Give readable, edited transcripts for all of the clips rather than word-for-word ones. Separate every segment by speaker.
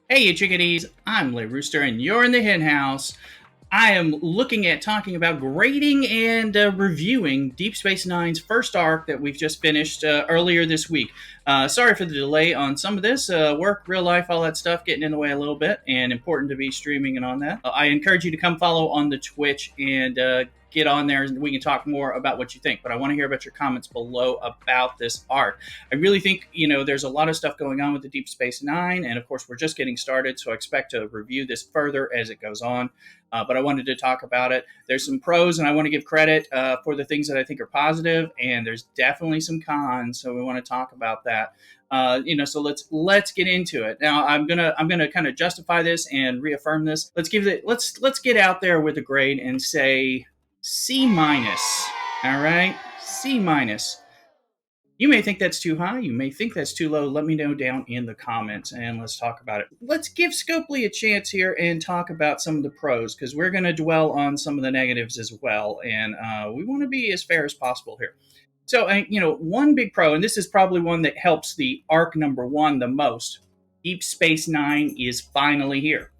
Speaker 1: Hey, you chickadees, I'm Lay Rooster, and you're in the hen house. I am looking at talking about grading and reviewing Deep Space Nine's first arc that we've just finished earlier this week. Sorry for the delay on some of this. Work, real life, all that stuff getting in the way a little bit, and important to be streaming and on that. I encourage you to come follow on the Twitch and get on there and we can talk more about what you think. But I want to hear about your comments below about this arc. I really think, there's a lot of stuff going on with the Deep Space Nine, and of course, we're just getting started, so I expect to review this further as it goes on. But I wanted to talk about it. There's some pros, and I want to give credit for the things that I think are positive, and there's definitely some cons. So we want to talk about that. So let's get into it. Now I'm gonna kind of justify this and reaffirm this. Let's get out there with a grade and say C minus. All right, C minus. You may think that's too high. You may think that's too low. Let me know down in the comments and let's talk about it. Let's give Scopely a chance here and talk about some of the pros because we're going to dwell on some of the negatives as well. And we want to be as fair as possible here. So, one big pro, and this is probably one that helps the arc number one the most. Deep Space Nine is finally here.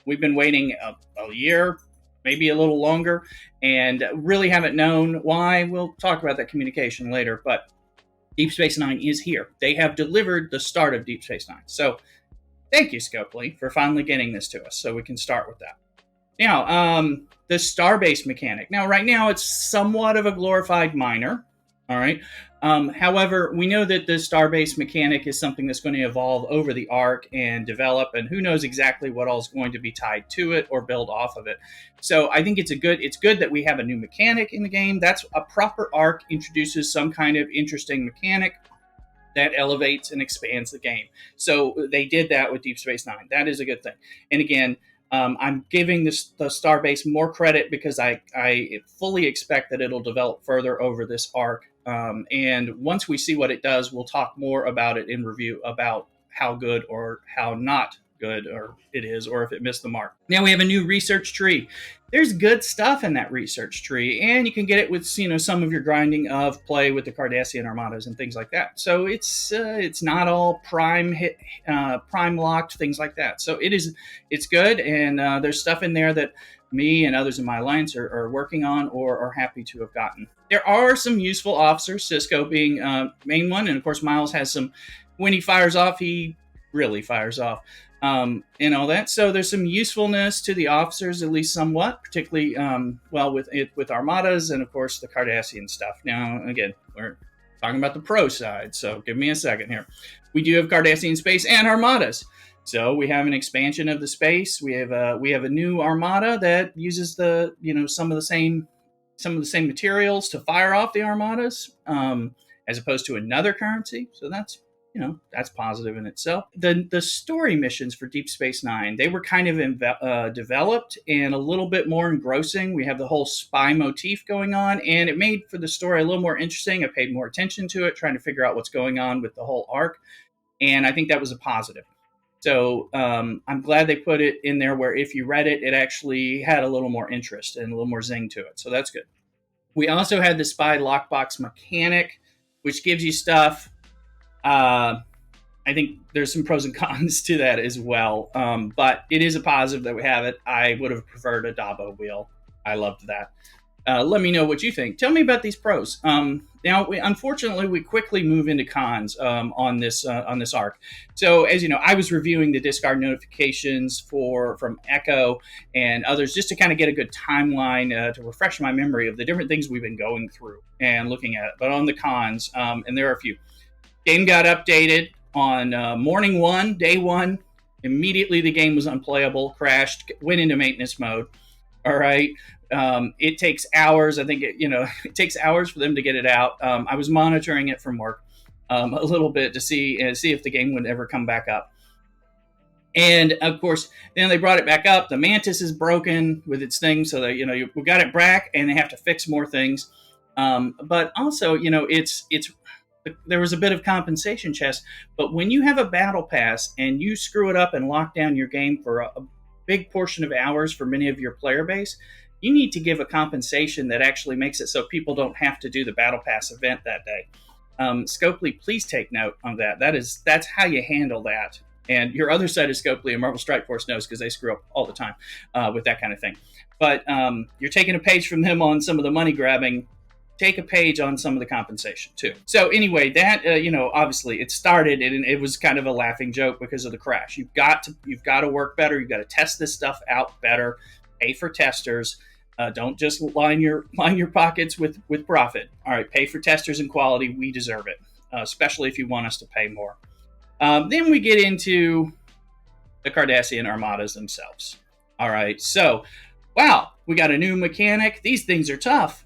Speaker 1: We've been waiting a year, maybe a little longer, and really haven't known why. We'll talk about that communication later, but Deep Space Nine is here. They have delivered the start of Deep Space Nine. So thank you, Scopely, for finally getting this to us so we can start with that. Now, the Starbase mechanic. Now, right now, it's somewhat of a glorified miner. All right. However, we know that the Starbase mechanic is something that's going to evolve over the arc and develop, and who knows exactly what all is going to be tied to it or build off of it. So I think it's good that we have a new mechanic in the game. That's a proper arc, introduces some kind of interesting mechanic that elevates and expands the game. So they did that with Deep Space Nine. That is a good thing. And again, I'm giving the Starbase more credit because I fully expect that it'll develop further over this arc. And once we see what it does, we'll talk more about it in review about how good or how not good or it is, or if it missed the mark. Now we have a new research tree. There's good stuff in that research tree, and you can get it with some of your grinding of play with the Cardassian armadas and things like that. So it's not all prime hit, prime locked things like that. So it's good, and there's stuff in there that me and others in my alliance are working on or are happy to have gotten. There are some useful officers, Cisco being main one, and of course Miles has some. When he fires off, he really fires off. And all that. So there's some usefulness to the officers, at least somewhat, particularly with armadas and of course the Cardassian stuff. Now, again, we're talking about the pro side, so give me a second here. We do have Cardassian space and armadas. So we have an expansion of the space. We have a new armada that uses some of the same materials to fire off the armadas, as opposed to another currency. So that's positive in itself. The story missions for Deep Space Nine, they were kind of developed and a little bit more engrossing. We have the whole spy motif going on, and it made for the story a little more interesting. I paid more attention to it, trying to figure out what's going on with the whole arc, and I think that was a positive. So I'm glad they put it in there where if you read it, it actually had a little more interest and a little more zing to it. So that's good. We also had the spy lockbox mechanic, which gives you stuff. I think there's some pros and cons to that as well. But it is a positive that we have it. I would have preferred a Dabo wheel. I loved that. Let me know what you think. Tell me about these pros. Now, unfortunately, we quickly move into cons on this arc. So, as you know, I was reviewing the discard notifications from Echo and others just to kind of get a good timeline to refresh my memory of the different things we've been going through and looking at. But on the cons, and there are a few. Game got updated on morning one, day one. Immediately, the game was unplayable, crashed, went into maintenance mode. All right. It takes hours. I think it takes hours for them to get it out. I was monitoring it from work a little bit to see if the game would ever come back up. And of course, then they brought it back up. The Mantis is broken with its thing, so that we got it back, and they have to fix more things. But also, it's there was a bit of compensation chest, but when you have a battle pass and you screw it up and lock down your game for a big portion of hours for many of your player base, you need to give a compensation that actually makes it so people don't have to do the battle pass event that day. Scopely, please take note on that. That's how you handle that. And your other side of Scopely and Marvel Strike Force knows because they screw up all the time with that kind of thing. But you're taking a page from them on some of the money grabbing. Take a page on some of the compensation too. So anyway, that obviously it started and it was kind of a laughing joke because of the crash. You've got to work better. You've got to test this stuff out better. Pay for testers. Don't just line your pockets with profit. All right, pay for testers and quality. We deserve it, especially if you want us to pay more. Then we get into the Cardassian armadas themselves. All right, so wow, we got a new mechanic. These things are tough.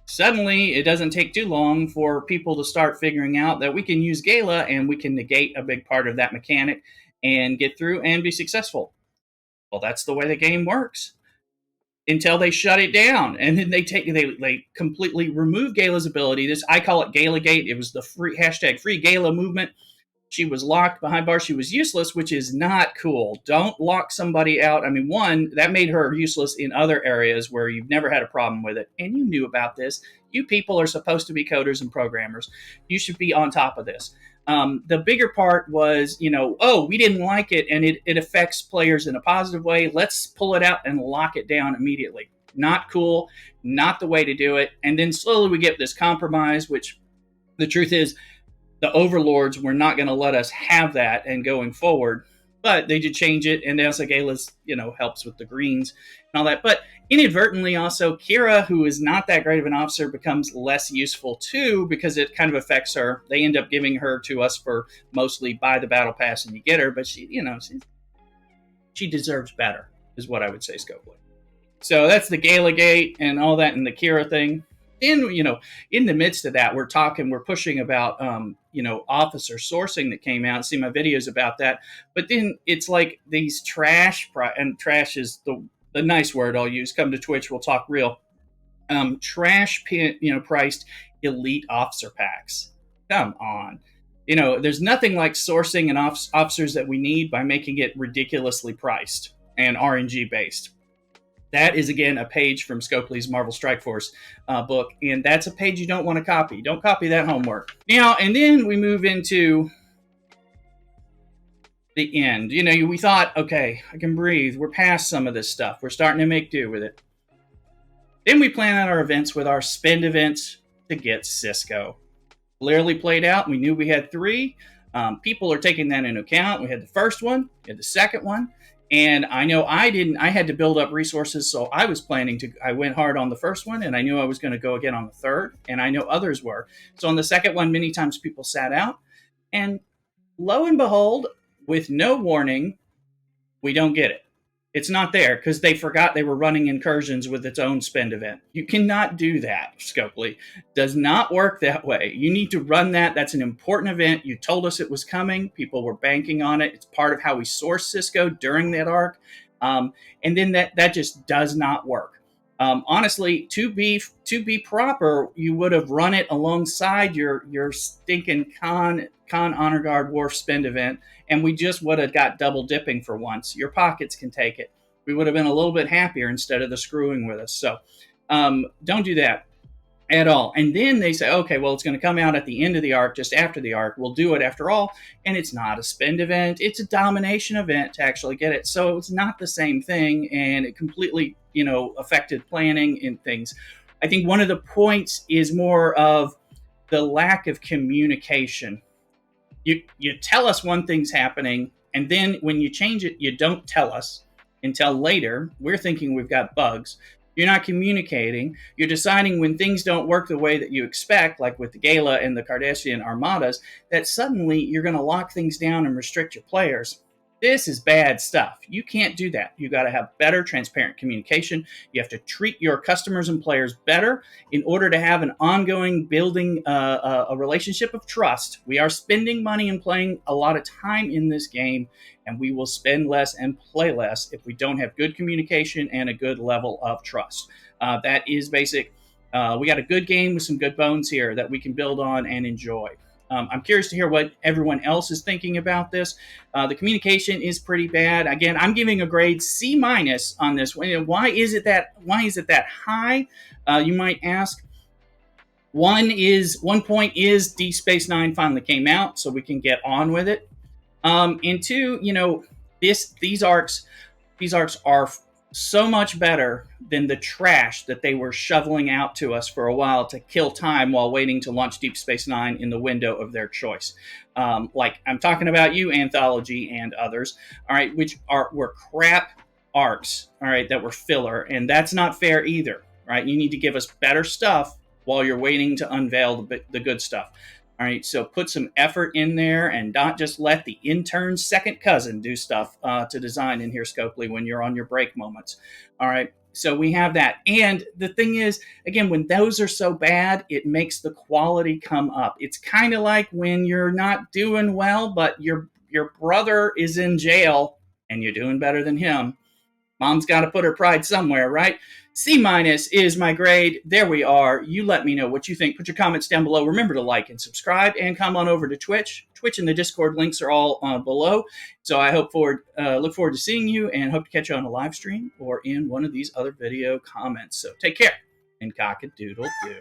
Speaker 1: Suddenly, it doesn't take too long for people to start figuring out that we can use Gala and we can negate a big part of that mechanic and get through and be successful. Well, that's the way the game works. Until they shut it down, and then they completely remove Gala's ability. I call it Gala Gate. It was the free Gala movement. She was locked behind bars. She was useless, which is not cool. Don't lock somebody out. I mean, one, that made her useless in other areas where you've never had a problem with it, and you knew about this. You people are supposed to be coders and programmers. You should be on top of this. The bigger part was, we didn't like it, and it affects players in a positive way. Let's pull it out and lock it down immediately. Not cool, not the way to do it. And then slowly we get this compromise, which the truth is, the overlords were not going to let us have that and going forward, but they did change it. And also Gala's, helps with the greens and all that. But inadvertently also Kira, who is not that great of an officer, becomes less useful too, because it kind of affects her. They end up giving her to us for mostly buy the battle pass and you get her, but she deserves better is what I would say, Scopely. So that's the Gala Gate and all that and the Kira thing. And, in the midst of that, we're pushing about, officer sourcing that came out. See my videos about that. But then it's like these trash, and trash is the nice word I'll use. Come to Twitch, we'll talk real. Trash, priced elite officer packs. Come on. There's nothing like sourcing an officers that we need by making it ridiculously priced and RNG based. That is, again, a page from Scopely's Marvel Strike Force book, and that's a page you don't want to copy. Don't copy that homework. Now, and then we move into the end. We thought, okay, I can breathe. We're past some of this stuff. We're starting to make do with it. Then we plan out our events with our spend events to get Cisco. Clearly played out. We knew we had 3. People are taking that into account. We had the first one. We had the second one. And I know I had to build up resources, so I was I went hard on the first one, and I knew I was going to go again on the third, and I know others were. So on the second one, many times people sat out, and lo and behold, with no warning, we don't get it. It's not there because they forgot they were running incursions with its own spend event. You cannot do that, Scopely. Does not work that way. You need to run that. That's an important event. You told us it was coming. People were banking on it. It's part of how we source Cisco during that arc. And then that just does not work. Honestly, to be proper, you would have run it alongside your stinking Con Honor Guard Wharf spend event, and we just would have got double dipping for once. Your pockets can take it. We would have been a little bit happier instead of the screwing with us. So don't do that at all. And then they say, okay, well, it's going to come out at the end of the arc, just after the arc. We'll do it after all. And it's not a spend event. It's a domination event to actually get it. So it's not the same thing, and it completely, affected planning and things. I think one of the points is more of the lack of communication. You tell us one thing's happening, and then when you change it, you don't tell us until later. We're thinking we've got bugs. You're not communicating. You're deciding when things don't work the way that you expect, like with the Gala and the Cardassian armadas, that suddenly you're going to lock things down and restrict your players. This is bad stuff. You can't do that. You got to have better, transparent communication. You have to treat your customers and players better in order to have an ongoing building a relationship of trust. We are spending money and playing a lot of time in this game, and we will spend less and play less if we don't have good communication and a good level of trust. That is basic. We got a good game with some good bones here that we can build on and enjoy. I'm curious to hear what everyone else is thinking about this. The communication is pretty bad. Again, I'm giving a grade C- on this one. Why is it that high? You might ask. One point is D Space 9 finally came out, so we can get on with it. And two, these arcs are so much better than the trash that they were shoveling out to us for a while to kill time while waiting to launch Deep Space Nine in the window of their choice. Like I'm talking about you, Anthology, and others. All right, which were crap arcs. All right, that were filler, and that's not fair either. Right, you need to give us better stuff while you're waiting to unveil the good stuff. All right, so put some effort in there and not just let the intern's second cousin do stuff to design in here, Scopely, when you're on your break moments. All right, so we have that. And the thing is, again, when those are so bad, it makes the quality come up. It's kind of like when you're not doing well, but your brother is in jail and you're doing better than him. Mom's got to put her pride somewhere, right? C- is my grade. There we are. You let me know what you think. Put your comments down below. Remember to like and subscribe, and come on over to Twitch. Twitch and the Discord links are all below. So I look forward to seeing you, and hope to catch you on a live stream or in one of these other video comments. So take care, and cock-a-doodle do.